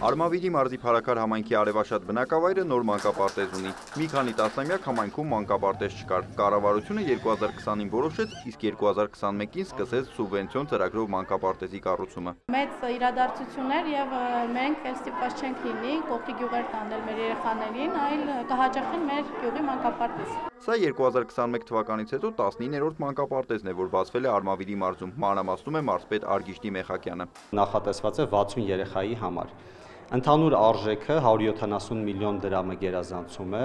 Արմավիրի մարզի Փարաքար համայնքի արևաշատ բնակավայրը նոր մանկապարտեզ ունի։ Մի քանի տասնամյակ համայնքում մանկապարտեզ չկար։ Կառավարությունը 2020-ին որոշեց, իսկ 2021-ին սկսեց սուբվենցիոն ծրագրով մանկապարտեզի կառուցումը։ Մեծ իրադարձություններ եւ մենք էլ ստիպված չենք լինի կողքի գյուղեր տանել մեր երեխաներին, այլ կհաճախեն մեր գյուղի մանկապարտեզ։ Սա 2021 թվականից հետո 19-րդ մանկապարտեզն է, որ բացվել է Արմավիրի մարզում, մանրամասնում է մարզպետ Արգիշտի Մեխակյանը։ Նախատեսված է 60 երեխայի համար։ Ընդհանուր արժեքը 170 միլիոն դրամը գերազանցում է,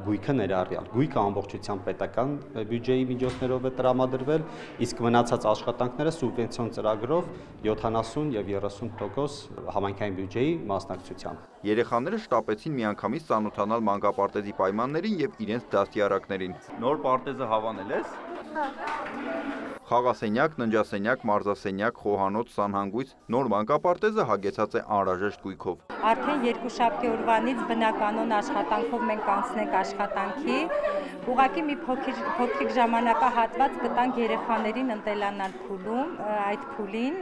գույքը ներառյալ։ Գույքը ամբողջությամբ պետական բյուջեի միջոցներով է տրամադրվել, իսկ մնացած աշխատանքները սուբվենցիոն ծրագրով 70 եւ 30% համայնքային բյուջեի մասնակցությամբ։ Երեխաները շտապեցին միանգամից ծանոթանալ մանկապարտեզի պայմաններին եւ իրենց դաստիարակներին։ Նոր պարտեզը հավանել ես։ Խաղասենյակ, ննջասենյակ, մարզասենյակ, խոհանոց, սանհանգույց, նոր մանկապարտեզը հագեցած է անհրաժեշտ գույքով։ Արդեն երկուշաբթի օրվանից բնականոն աշխատանքով մենք կանցնենք աշխատանքի, ուղղակի մի փոքրիկ ժամանակահատված կտանք երեխաներին ընտելանալ փուլում, այդ փուլին,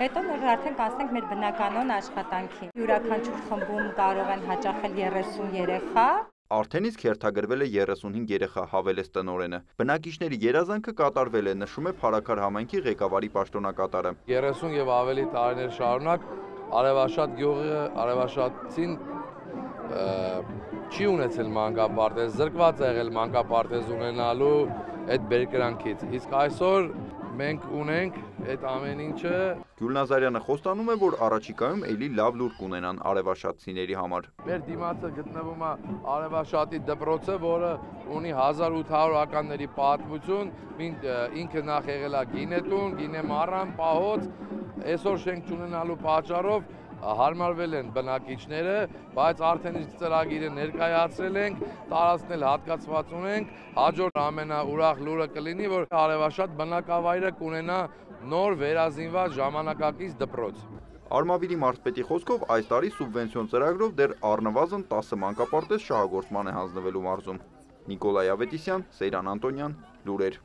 հետո նոր արդեն կանցնենք մեր բնականոն աշխատանքի։ Յուրաքանչյուր խմբում կարող են հաճախել 30 երեխա։ Արդեն իսկ հերթագրվել է 35 երեխա, հավելեց տնօրենը։ Բնակիչների երազանքը կատարվել է, նշում է Փարաքար համայնքի ղեկավարի պաշտոնակատարը։ 30 եւ ավելի տարիներ շարունակ Արևաշատ գյուղը, Արևաշատցին չի ունեցել մանկապարտեզ, զրկված է եղել մանկապարտեզ ունենալու այդ բերկրանքից։ Իսկ այսօր մենք ունենք այդ ամեն ինչը։ Գյուլնազարյանը խոստանում է, որ առաջիկայում էլի լավ լուր կունենան արևաշատցիների համար։ Մեր դիմացը գտնվում է Արևաշատի դպրոցը, որը ունի 1800-ականների պատմություն, ինքը նախ եղել է գինետուն, գինեմառան, պահոց, այսօր շենք չունենալու պատճառով հարմարվել են բնակիչները, բայց արդեն իսկ ծրագիրը ներկայացրել ենք, տարածքնել հատկացված ունենք, հաջորդ ամենաուրախ լուրը կլինի, որ Արևաշատ բնակավայրը կունենա նոր վերազինված ժամանակակից դպրոց։ Արմավիրի մարզպետի խոսքով այս տարի սուբվենցիոն ծրագրով դեռ առնվազն 10 մանկապարտեզ շահագործման է հանձնվելու մարզում։ Նիկոլայ Ավետիսյան, Սեյրան Անտոնյան, լուրեր։